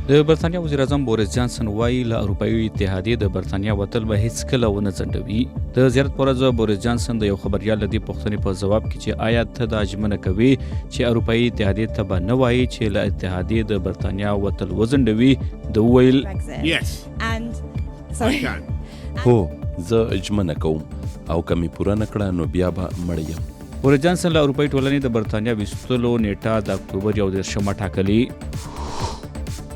د برتانیا وزیر اعظم بوریس جانسن وایي له اروپایي اتحادیې د برتانیا وتل به هیڅکله ونه ځنډوي. د زیارت پر ورځ بوریس جانسن د یو خبریال له دې پوښتنې په ځواب کې چې آیا ته دا ژمنه کوې چې اروپایي اتحادیې ته به نه وایي چې له اتحادیې د برتانیا وتل وځنډوي، د وویل هو زه ژمنه کوم او که مې پوره نه کړه نو بیا به مړ یم. بوریس جانسن له اروپایي ټولنې د برتانیا ویستلو نیټه د اکتوبر 21 ټاکلي.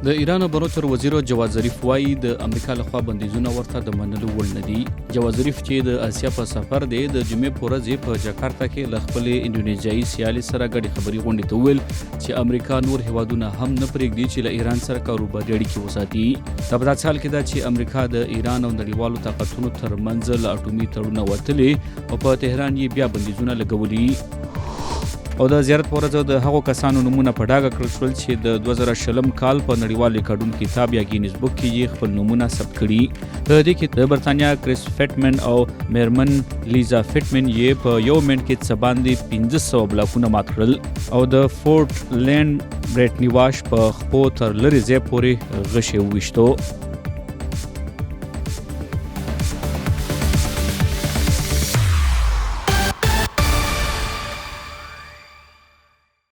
د ایران او بلوچستان وزیر جواد ظریف وایي د امریکا لخوا بندیزونه ورته د منلو وړ نه دي. جواد ظریف چې د اسیا په سفر دی د جمعې په ورځ په جاکارتا کې له خپلې انډونیزیایي سیالۍ سره ګډې خبرې غونډې ته وویل چې امریکا نور هیوادونه هم نه پرېږدي چې له ایران سره کاروباري اړیکې وساتي. دا په داسې حال کې ده چې امریکا د ایران او نړیوالو طاقتونو ترمنځ له اټومي تړونه وتلې او په تهران یې بیا بندیزونه لګولي. او د زیارت په ورځ د هغو کسانو نومونه په ډاګه کړل شول چې د 2020 کال په نړیوال ریکارډونو کتاب یا گینز بک کې یې خپل نومونه ثبت کړي. په دې کې د برتانیا کریس فټمن او میرمن لیزا فټمن یې په یو منټ کې څه باندې 1500 بلاکونه مات کړل او د فورټ لینډ بریټنی واش په خپو تر لرې ځای پورې غشې وویشتو.